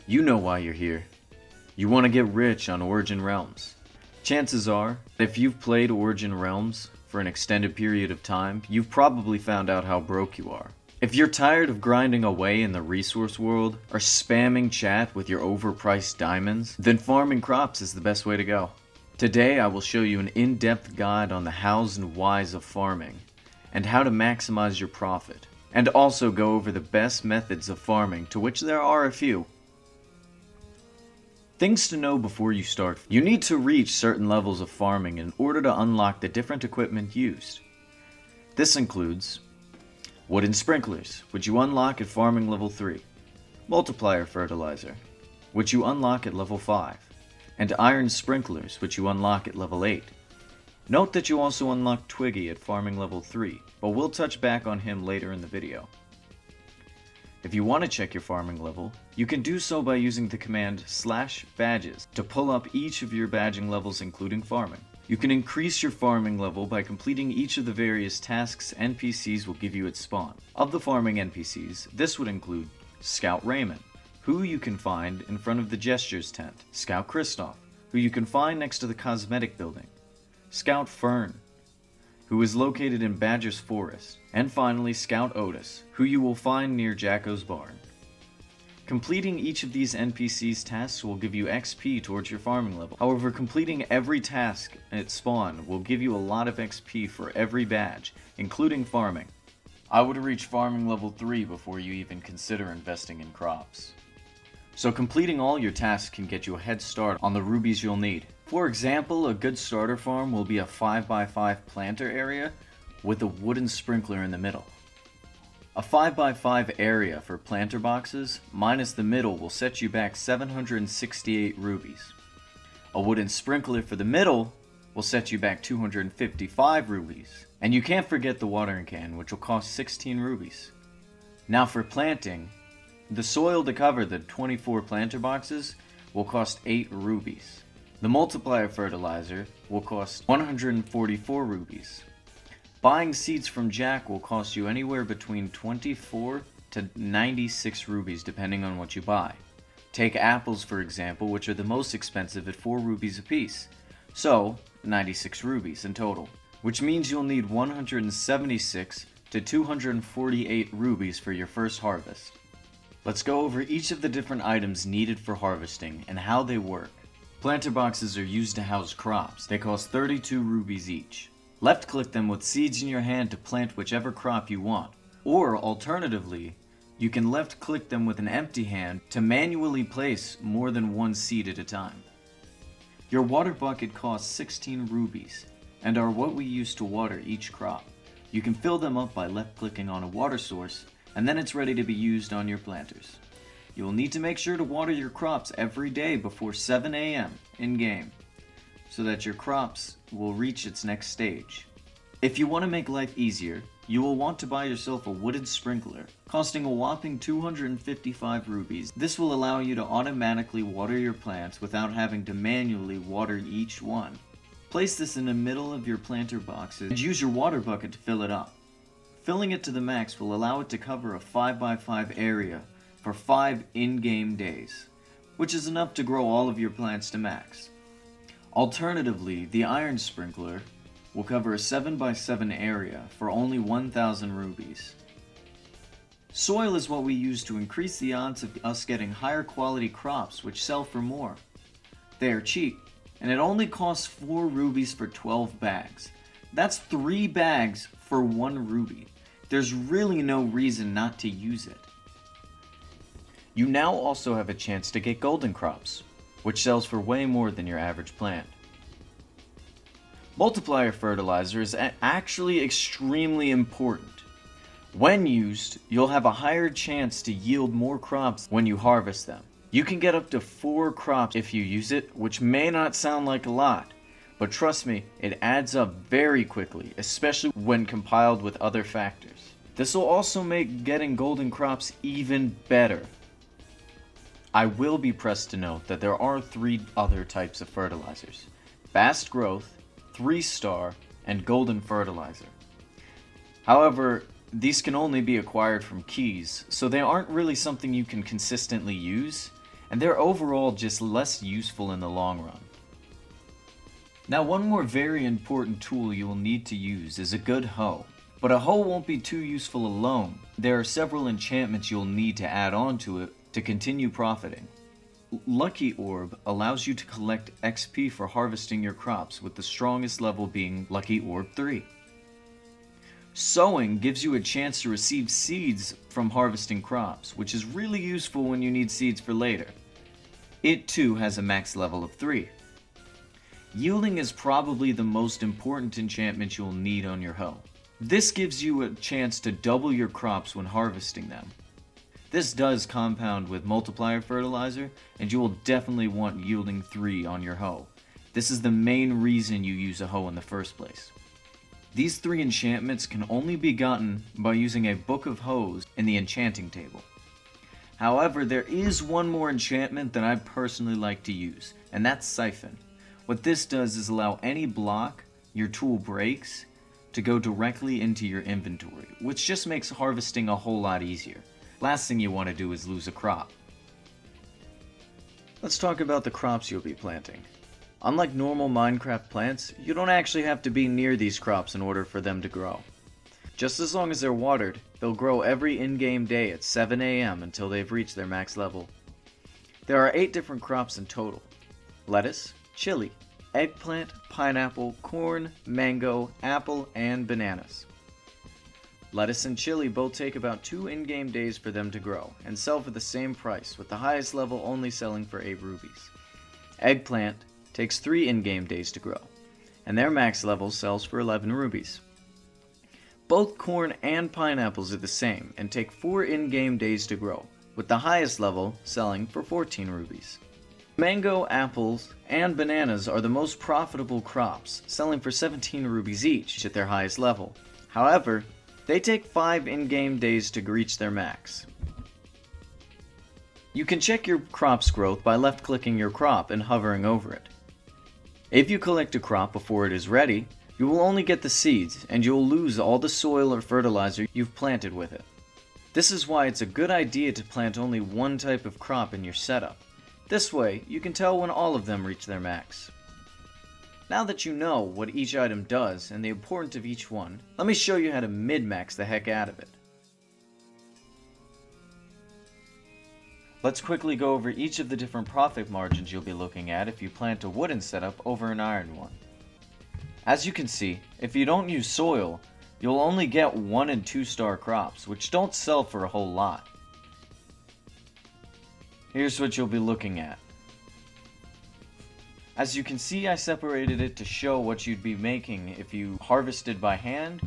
You know why you're here. You want to get rich on Origin Realms. Chances are, if you've played Origin Realms for an extended period of time, you've probably found out how broke you are. If you're tired of grinding away in the resource world, or spamming chat with your overpriced diamonds, then farming crops is the best way to go. Today I will show you an in-depth guide on the hows and whys of farming, and how to maximize your profit, and also go over the best methods of farming, to which there are a few. Things to know before you start. You need to reach certain levels of farming in order to unlock the different equipment used. This includes wooden sprinklers, which you unlock at farming level 3, multiplier fertilizer, which you unlock at level 5, and iron sprinklers, which you unlock at level 8. Note that you also unlock Twiggy at farming level 3, but we'll touch back on him later in the video. If you want to check your farming level, you can do so by using the command /badges to pull up each of your badging levels including farming. You can increase your farming level by completing each of the various tasks NPCs will give you at spawn. Of the farming NPCs, this would include Scout Raymond, who you can find in front of the Gestures tent, Scout Kristoff, who you can find next to the cosmetic building, Scout Fern, who is located in Badger's Forest, and finally Scout Otis, who you will find near Jacko's Barn. Completing each of these NPC's tasks will give you XP towards your farming level. However, completing every task at spawn will give you a lot of XP for every badge, including farming. I would reach farming level 3 before you even consider investing in crops. So completing all your tasks can get you a head start on the rubies you'll need. For example, a good starter farm will be a 5x5 planter area with a wooden sprinkler in the middle. A 5x5 area for planter boxes, minus the middle, will set you back 768 rubies. A wooden sprinkler for the middle will set you back 255 rubies. And you can't forget the watering can, which will cost 16 rubies. Now for planting, the soil to cover the 24 planter boxes will cost 8 rubies. The multiplier fertilizer will cost 144 rubies. Buying seeds from Jack will cost you anywhere between 24 to 96 rubies depending on what you buy. Take apples for example, which are the most expensive at 4 rubies apiece. So, 96 rubies in total, which means you'll need 176 to 248 rubies for your first harvest. Let's go over each of the different items needed for harvesting and how they work. Planter boxes are used to house crops. They cost 32 rubies each. Left click them with seeds in your hand to plant whichever crop you want. Or alternatively, you can left click them with an empty hand to manually place more than one seed at a time. Your water bucket costs 16 rubies and are what we use to water each crop. You can fill them up by left clicking on a water source and then it's ready to be used on your planters. You will need to make sure to water your crops every day before 7 AM in game, so that your crops will reach its next stage. If you want to make life easier, you will want to buy yourself a wooden sprinkler, costing a whopping 255 rubies. This will allow you to automatically water your plants without having to manually water each one. Place this in the middle of your planter boxes and use your water bucket to fill it up. Filling it to the max will allow it to cover a 5x5 area for 5 in-game days, which is enough to grow all of your plants to max. Alternatively, the iron sprinkler will cover a 7x7 area for only 1,000 rubies. Soil is what we use to increase the odds of us getting higher quality crops which sell for more. They are cheap, and it only costs 4 rubies for 12 bags. That's 3 bags for 1 ruby. There's really no reason not to use it. You now also have a chance to get golden crops, which sells for way more than your average plant. Multiplier fertilizer is actually extremely important. When used, you'll have a higher chance to yield more crops when you harvest them. You can get up to 4 crops if you use it, which may not sound like a lot, but trust me, it adds up very quickly, especially when compiled with other factors. This will also make getting golden crops even better. I will be pressed to note that there are 3 other types of fertilizers: fast growth, 3-star, and golden fertilizer. However, these can only be acquired from keys, so they aren't really something you can consistently use, and they're overall just less useful in the long run. Now, one more very important tool you will need to use is a good hoe. But a hoe won't be too useful alone. There are several enchantments you'll need to add on to it to continue profiting. Lucky Orb allows you to collect XP for harvesting your crops, with the strongest level being Lucky Orb 3. Sowing gives you a chance to receive seeds from harvesting crops, which is really useful when you need seeds for later. It too has a max level of 3. Yielding is probably the most important enchantment you'll need on your hoe. This gives you a chance to double your crops when harvesting them. This does compound with multiplier fertilizer, and you will definitely want yielding 3 on your hoe. This is the main reason you use a hoe in the first place. These 3 enchantments can only be gotten by using a book of hoes in the enchanting table. However, there is one more enchantment that I personally like to use, and that's Siphon. What this does is allow any block your tool breaks to go directly into your inventory, which just makes harvesting a whole lot easier. Last thing you want to do is lose a crop. Let's talk about the crops you'll be planting. Unlike normal Minecraft plants, you don't actually have to be near these crops in order for them to grow. Just as long as they're watered, they'll grow every in-game day at 7 AM until they've reached their max level. There are 8 different crops in total: lettuce, chili, eggplant, pineapple, corn, mango, apple, and bananas. Lettuce and chili both take about 2 in-game days for them to grow, and sell for the same price, with the highest level only selling for 8 rubies. Eggplant takes 3 in-game days to grow, and their max level sells for 11 rubies. Both corn and pineapples are the same, and take 4 in-game days to grow, with the highest level selling for 14 rubies. Mango, apples, and bananas are the most profitable crops, selling for 17 rubies each at their highest level. However, they take 5 in-game days to reach their max. You can check your crop's growth by left-clicking your crop and hovering over it. If you collect a crop before it is ready, you will only get the seeds, and you will lose all the soil or fertilizer you've planted with it. This is why it's a good idea to plant only one type of crop in your setup. This way, you can tell when all of them reach their max. Now that you know what each item does and the importance of each one, let me show you how to min-max the heck out of it. Let's quickly go over each of the different profit margins you'll be looking at if you plant a wooden setup over an iron one. As you can see, if you don't use soil, you'll only get 1 and 2 star crops, which don't sell for a whole lot. Here's what you'll be looking at. As you can see, I separated it to show what you'd be making if you harvested by hand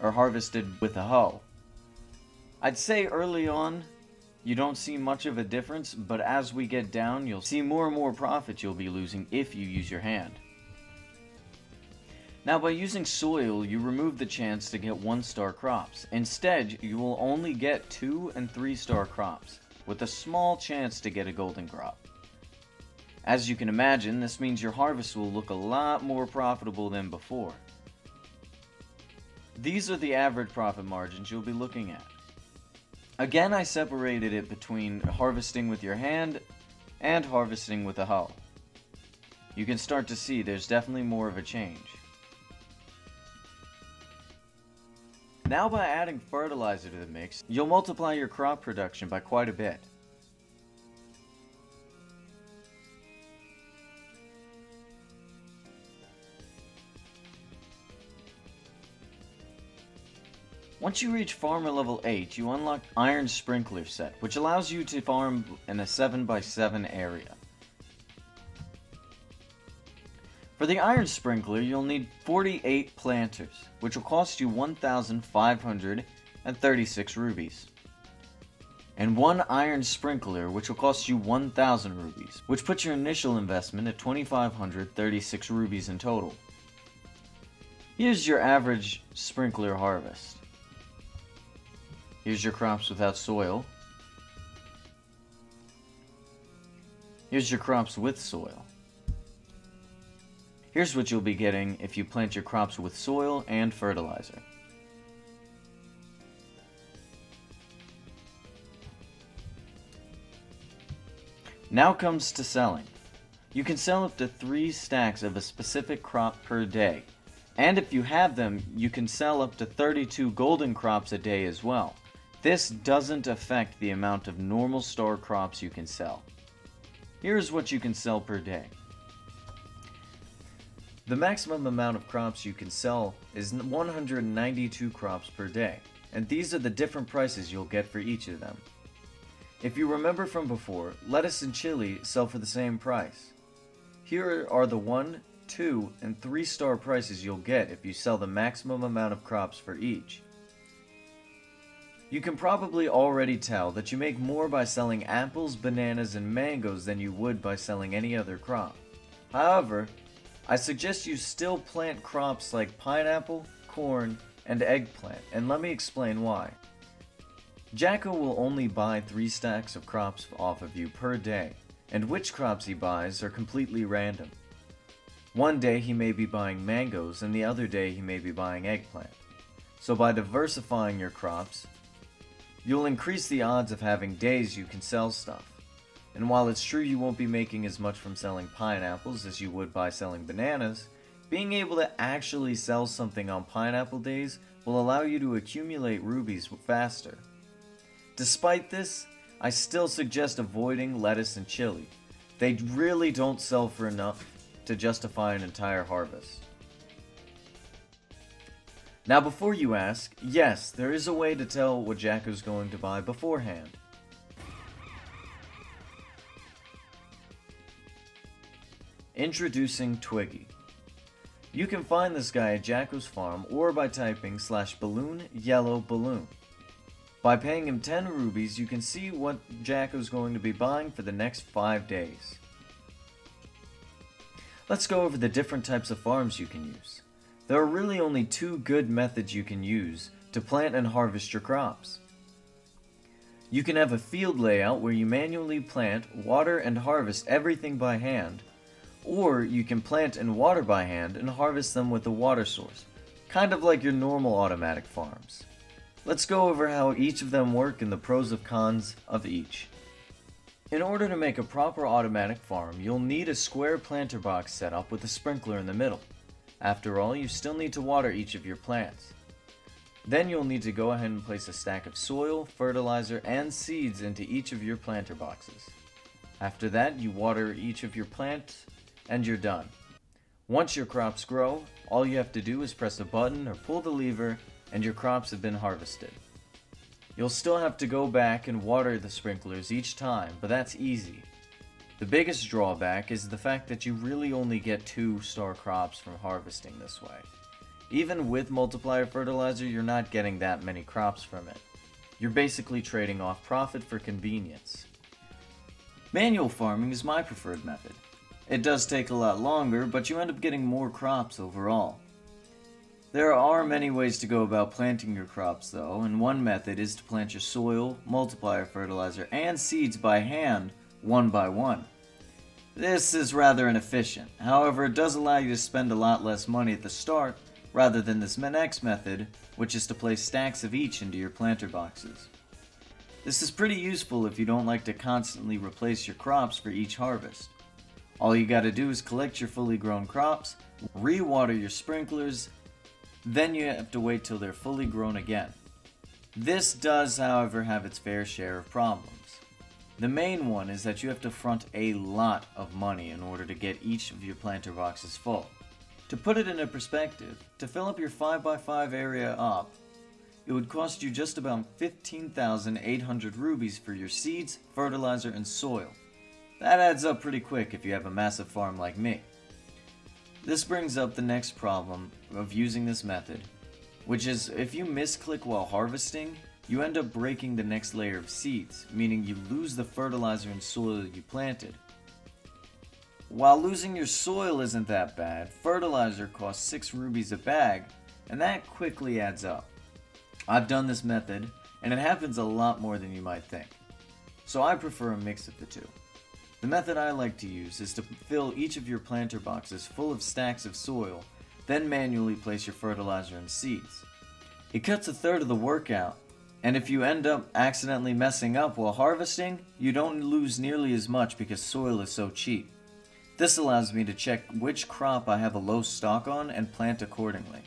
or harvested with a hoe. I'd say early on, you don't see much of a difference, but as we get down, you'll see more and more profit you'll be losing if you use your hand. Now, by using soil, you remove the chance to get 1-star crops. Instead, you will only get 2 and 3-star crops, with a small chance to get a golden crop. As you can imagine, this means your harvest will look a lot more profitable than before. These are the average profit margins you'll be looking at. Again, I separated it between harvesting with your hand and harvesting with a hoe. You can start to see there's definitely more of a change. Now, by adding fertilizer to the mix, you'll multiply your crop production by quite a bit. Once you reach farmer level 8, you unlock Iron Sprinkler set, which allows you to farm in a 7x7 area. For the Iron Sprinkler, you'll need 48 planters, which will cost you 1,536 rubies. And 1 Iron Sprinkler, which will cost you 1,000 rubies, which puts your initial investment at 2,536 rubies in total. Here's your average sprinkler harvest. Here's your crops without soil. Here's your crops with soil. Here's what you'll be getting if you plant your crops with soil and fertilizer. Now comes to selling. You can sell up to 3 stacks of a specific crop per day, and if you have them, you can sell up to 32 golden crops a day as well. This doesn't affect the amount of normal star crops you can sell. Here's what you can sell per day. The maximum amount of crops you can sell is 192 crops per day, and these are the different prices you'll get for each of them. If you remember from before, lettuce and chili sell for the same price. Here are the 1, 2, and 3 star prices you'll get if you sell the maximum amount of crops for each. You can probably already tell that you make more by selling apples, bananas, and mangoes than you would by selling any other crop. However, I suggest you still plant crops like pineapple, corn, and eggplant, and let me explain why. Jacko will only buy 3 stacks of crops off of you per day, and which crops he buys are completely random. One day he may be buying mangoes, and the other day he may be buying eggplant. So by diversifying your crops, you'll increase the odds of having days you can sell stuff. And while it's true you won't be making as much from selling pineapples as you would by selling bananas, being able to actually sell something on pineapple days will allow you to accumulate rubies faster. Despite this, I still suggest avoiding lettuce and chili. They really don't sell for enough to justify an entire harvest. Now before you ask, yes, there is a way to tell what Jacko's going to buy beforehand. Introducing Twiggy. You can find this guy at Jacko's farm or by typing /balloon yellow balloon. By paying him 10 rubies, you can see what Jacko's going to be buying for the next 5 days. Let's go over the different types of farms you can use. There are really only 2 good methods you can use to plant and harvest your crops. You can have a field layout where you manually plant, water, and harvest everything by hand, or you can plant and water by hand and harvest them with a water source, kind of like your normal automatic farms. Let's go over how each of them work and the pros and cons of each. In order to make a proper automatic farm, you'll need a square planter box set up with a sprinkler in the middle. After all, you still need to water each of your plants. Then you'll need to go ahead and place a stack of soil, fertilizer, and seeds into each of your planter boxes. After that, you water each of your plants, and you're done. Once your crops grow, all you have to do is press a button or pull the lever, and your crops have been harvested. You'll still have to go back and water the sprinklers each time, but that's easy. The biggest drawback is the fact that you really only get 2 star crops from harvesting this way. Even with multiplier fertilizer, you're not getting that many crops from it. You're basically trading off profit for convenience. Manual farming is my preferred method. It does take a lot longer, but you end up getting more crops overall. There are many ways to go about planting your crops though, and one method is to plant your soil, multiplier fertilizer, and seeds by hand, one by one. This is rather inefficient, however it does allow you to spend a lot less money at the start, rather than this next method, which is to place stacks of each into your planter boxes. This is pretty useful if you don't like to constantly replace your crops for each harvest. All you gotta do is collect your fully grown crops, re-water your sprinklers, then you have to wait till they're fully grown again. This does, however, have its fair share of problems. The main one is that you have to front a lot of money in order to get each of your planter boxes full. To put it into perspective, to fill up your 5x5 area up, it would cost you just about 15,800 rubies for your seeds, fertilizer, and soil. That adds up pretty quick if you have a massive farm like me. This brings up the next problem of using this method, which is if you misclick while harvesting, you end up breaking the next layer of seeds, meaning you lose the fertilizer and soil you planted. While losing your soil isn't that bad, fertilizer costs 6 rubies a bag, and that quickly adds up. I've done this method, and it happens a lot more than you might think. So I prefer a mix of the two. The method I like to use is to fill each of your planter boxes full of stacks of soil, then manually place your fertilizer and seeds. It cuts a third of the work out, And if you end up accidentally messing up while harvesting, you don't lose nearly as much because soil is so cheap. This allows me to check which crop I have a low stock on and plant accordingly.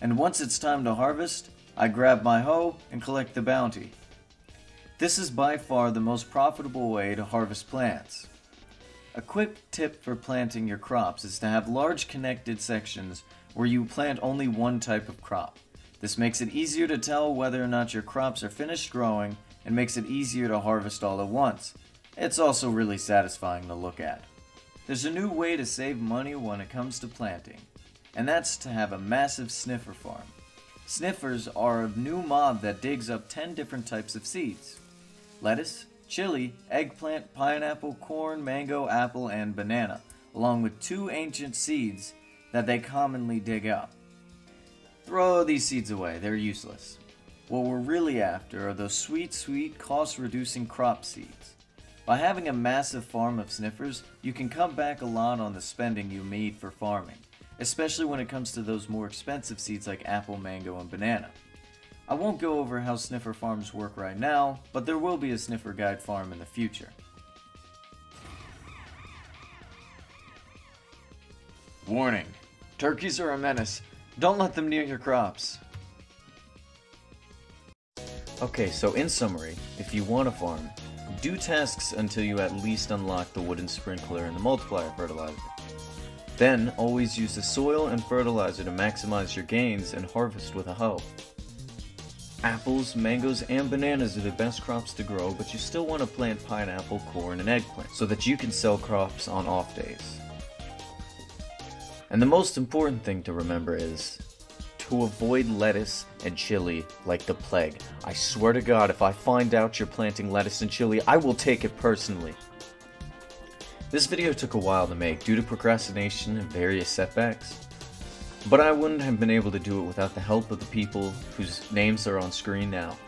And once it's time to harvest, I grab my hoe and collect the bounty. This is by far the most profitable way to harvest plants. A quick tip for planting your crops is to have large connected sections where you plant only one type of crop. This makes it easier to tell whether or not your crops are finished growing and makes it easier to harvest all at once. It's also really satisfying to look at. There's a new way to save money when it comes to planting, and that's to have a massive sniffer farm. Sniffers are a new mob that digs up 10 different types of seeds: lettuce, chili, eggplant, pineapple, corn, mango, apple, and banana, along with 2 ancient seeds that they commonly dig up. Throw these seeds away, they're useless. What we're really after are those sweet, cost-reducing crop seeds. By having a massive farm of sniffers, you can cut back a lot on the spending you made for farming, especially when it comes to those more expensive seeds like apple, mango, and banana. I won't go over how sniffer farms work right now, but there will be a sniffer guide farm in the future. Warning: turkeys are a menace. Don't let them near your crops. Okay, so in summary, if you want to farm, do tasks until you at least unlock the wooden sprinkler and the multiplier fertilizer. Then, always use the soil and fertilizer to maximize your gains and harvest with a hoe. Apples, mangoes, and bananas are the best crops to grow, but you still want to plant pineapple, corn, and eggplant so that you can sell crops on off days. And the most important thing to remember is to avoid lettuce and chili like the plague. I swear to God, if I find out you're planting lettuce and chili, I will take it personally. This video took a while to make due to procrastination and various setbacks, but I wouldn't have been able to do it without the help of the people whose names are on screen now.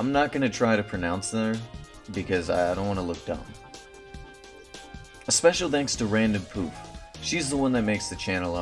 I'm not going to try to pronounce them because I don't want to look dumb. A special thanks to Random Poof. She's the one that makes the channel art.